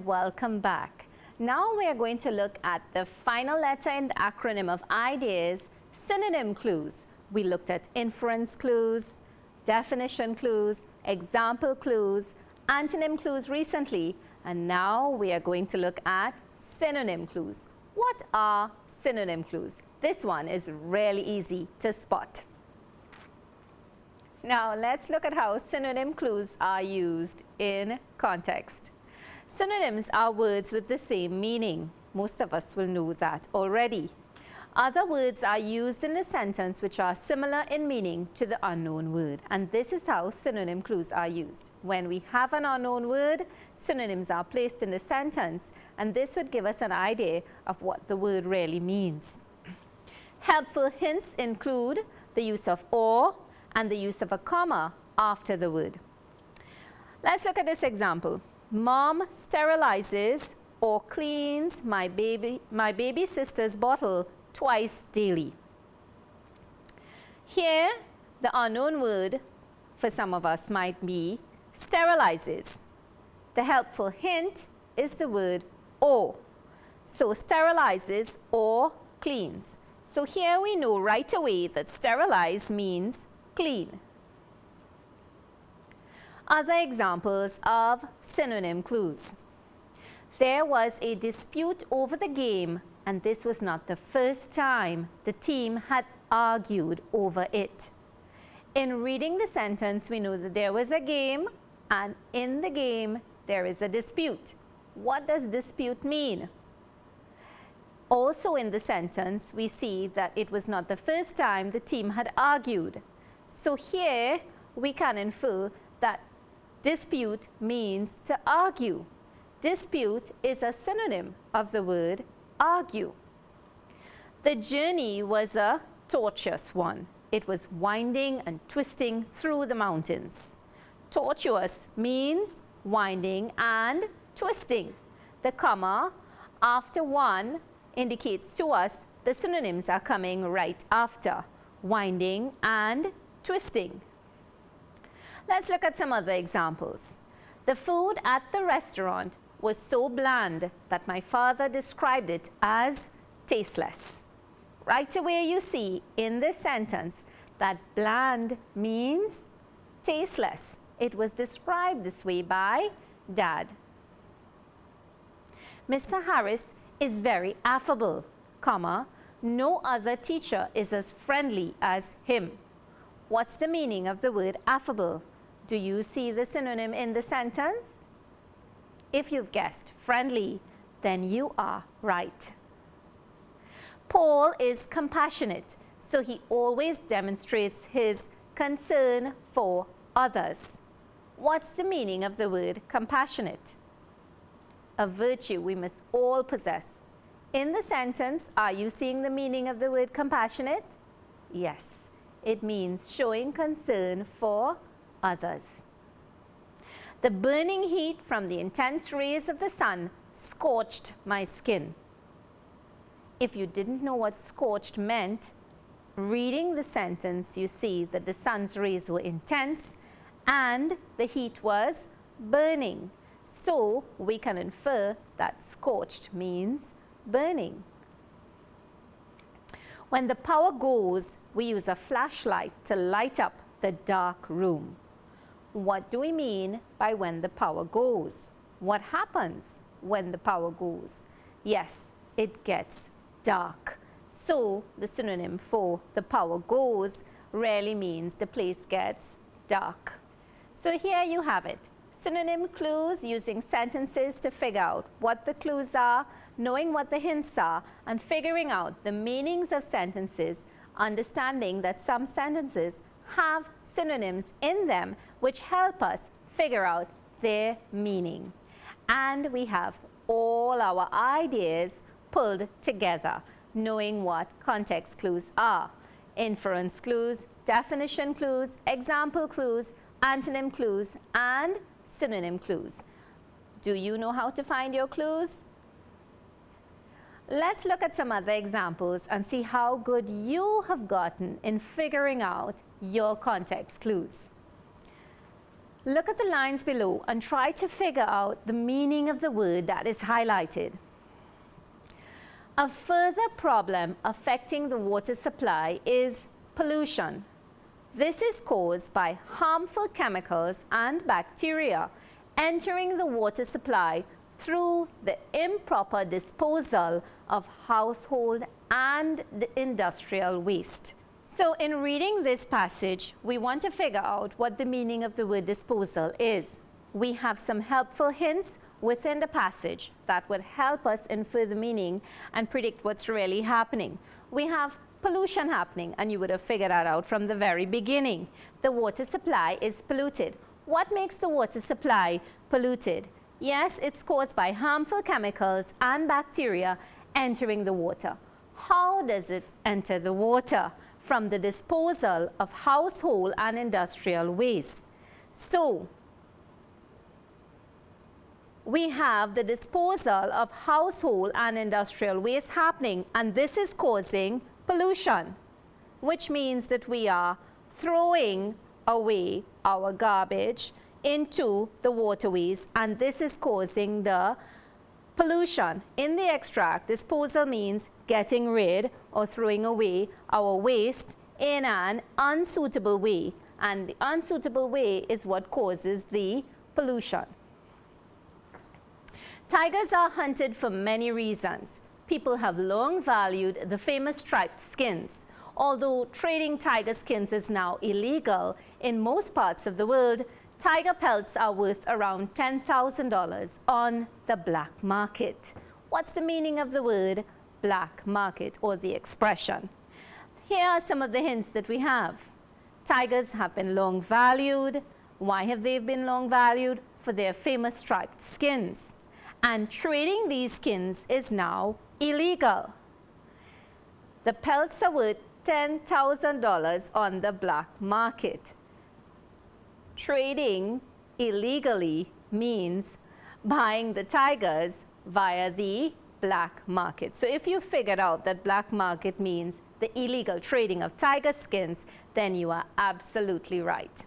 and welcome back. Now we are going to look at the final letter in the acronym of IDEAS, synonym clues. We looked at inference clues, definition clues, example clues, antonym clues recently, and now we are going to look at synonym clues. What are synonym clues? This one is really easy to spot. Now let's look at how synonym clues are used in context. Synonyms are words with the same meaning. Most of us will know that already. Other words are used in a sentence which are similar in meaning to the unknown word, and this is how synonym clues are used. When we have an unknown word, synonyms are placed in the sentence, and this would give us an idea of what the word really means. Helpful hints include the use of or and the use of a comma after the word. Let's look at this example. Mom sterilizes or cleans my baby sister's bottle twice daily. Here, the unknown word for some of us might be sterilizes. The helpful hint is the word or. So sterilizes or cleans. So here we know right away that sterilize means clean. Other examples of synonym clues. There was a dispute over the game, and this was not the first time the team had argued over it. In reading the sentence, we know that there was a game, and in the game, there is a dispute. What does dispute mean? Also in the sentence, we see that it was not the first time the team had argued. So here, we can infer that dispute means to argue. Dispute is a synonym of the word argue. The journey was a tortuous one. It was winding and twisting through the mountains. Tortuous means winding and twisting. The comma after one indicates to us the synonyms are coming right after, winding and twisting. Let's look at some other examples. The food at the restaurant was so bland that my father described it as tasteless. Right away you see in this sentence that bland means tasteless. It was described this way by Dad. Mr. Harris is very affable, comma, no other teacher is as friendly as him. What's the meaning of the word affable? Do you see the synonym in the sentence? If you've guessed friendly, then you are right. Paul is compassionate, so he always demonstrates his concern for others. What's the meaning of the word compassionate? A virtue we must all possess. In the sentence, are you seeing the meaning of the word compassionate? Yes, it means showing concern for others. The burning heat from the intense rays of the sun scorched my skin. If you didn't know what scorched meant, reading the sentence, you see that the sun's rays were intense and the heat was burning. So we can infer that scorched means burning. When the power goes, we use a flashlight to light up the dark room. What do we mean by when the power goes? What happens when the power goes? Yes, it gets dark. So the synonym for the power goes really means the place gets dark. So here you have it. Synonym clues using sentences to figure out what the clues are, knowing what the hints are, and figuring out the meanings of sentences, understanding that some sentences have synonyms in them which help us figure out their meaning. And we have all our ideas pulled together, knowing what context clues are. Inference clues, definition clues, example clues, antonym clues, and synonym clues. Do you know how to find your clues? Let's look at some other examples and see how good you have gotten in figuring out your context clues. Look at the lines below and try to figure out the meaning of the word that is highlighted. A further problem affecting the water supply is pollution. This is caused by harmful chemicals and bacteria entering the water supply through the improper disposal of household and industrial waste. So in reading this passage, we want to figure out what the meaning of the word disposal is. We have some helpful hints within the passage that would help us infer the meaning and predict what's really happening. We have pollution happening, and you would have figured that out from the very beginning. The water supply is polluted. What makes the water supply polluted? Yes, it's caused by harmful chemicals and bacteria entering the water. How does it enter the water? From the disposal of household and industrial waste. So, we have the disposal of household and industrial waste happening, and this is causing pollution, which means that we are throwing away our garbage into the waterways, and this is causing the pollution. In the extract, disposal means getting rid or throwing away our waste in an unsuitable way, and the unsuitable way is what causes the pollution. Tigers are hunted for many reasons. People have long valued the famous striped skins. Although trading tiger skins is now illegal in most parts of the world, tiger pelts are worth around $10,000 on the black market. What's the meaning of the word black market, or the expression? Here are some of the hints that we have. Tigers have been long valued. Why have they been long valued? For their famous striped skins. And trading these skins is now illegal. The pelts are worth $10,000 on the black market. Trading illegally means buying the tigers via the black market. So if you figured out that black market means the illegal trading of tiger skins, then you are absolutely right.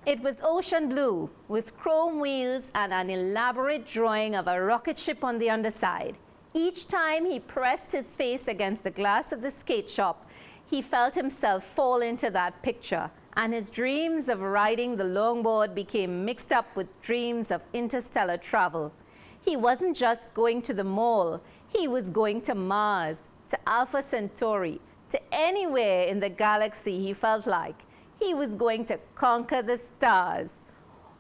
It was ocean blue with chrome wheels and an elaborate drawing of a rocket ship on the underside. Each time he pressed his face against the glass of the skate shop, he felt himself fall into that picture, and his dreams of riding the longboard became mixed up with dreams of interstellar travel. He wasn't just going to the mall, he was going to Mars, to Alpha Centauri, to anywhere in the galaxy he felt like. He was going to conquer the stars.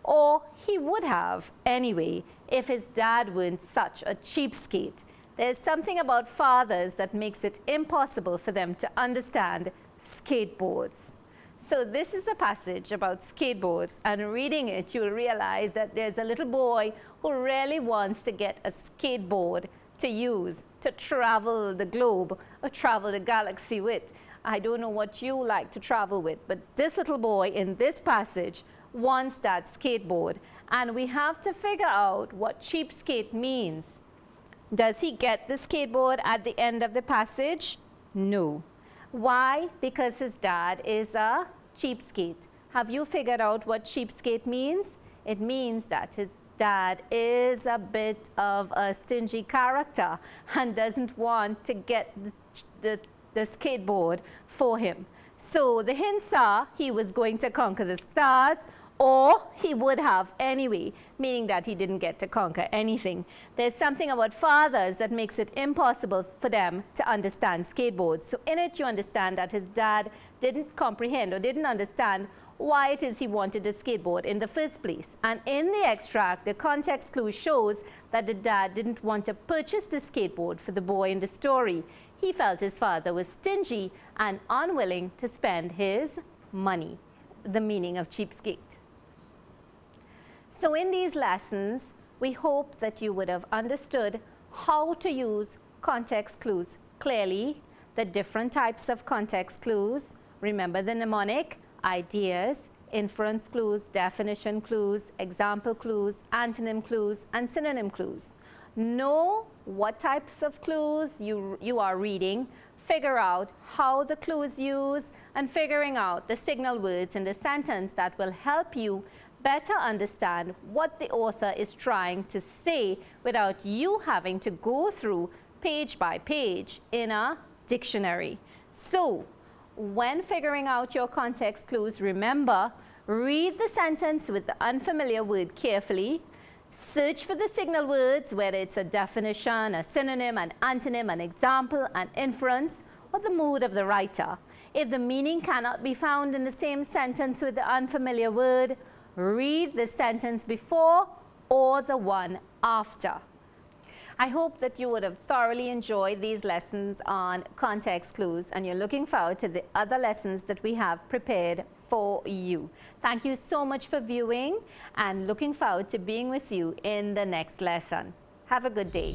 Or he would have, anyway, if his dad weren't such a cheapskate. There's something about fathers that makes it impossible for them to understand skateboards. So this is a passage about skateboards, and reading it, you'll realize that there's a little boy who really wants to get a skateboard to use to travel the globe or travel the galaxy with. I don't know what you like to travel with, but this little boy in this passage wants that skateboard, and we have to figure out what cheapskate means. Does he get the skateboard at the end of the passage? No. Why? Because his dad is a cheapskate. Have you figured out what cheapskate means? It means that his dad is a bit of a stingy character and doesn't want to get the skateboard for him. So the hints are he was going to conquer the stars, or he would have anyway, meaning that he didn't get to conquer anything. There's something about fathers that makes it impossible for them to understand skateboards. So in it, you understand that his dad didn't comprehend or didn't understand why it is he wanted a skateboard in the first place. And in the extract, the context clue shows that the dad didn't want to purchase the skateboard for the boy in the story. He felt his father was stingy and unwilling to spend his money, the meaning of cheapskate. So in these lessons, we hope that you would have understood how to use context clues clearly, the different types of context clues. Remember the mnemonic: ideas, inference clues, definition clues, example clues, antonym clues, and synonym clues. Know what types of clues you are reading, figure out how the clue is used, and figuring out the signal words in the sentence that will help you better understand what the author is trying to say without you having to go through page by page in a dictionary. So, when figuring out your context clues, remember, read the sentence with the unfamiliar word carefully, search for the signal words, whether it's a definition, a synonym, an antonym, an example, an inference, or the mood of the writer. If the meaning cannot be found in the same sentence with the unfamiliar word, read the sentence before or the one after. I hope that you would have thoroughly enjoyed these lessons on context clues, and you're looking forward to the other lessons that we have prepared for you. Thank you so much for viewing, and looking forward to being with you in the next lesson. Have a good day.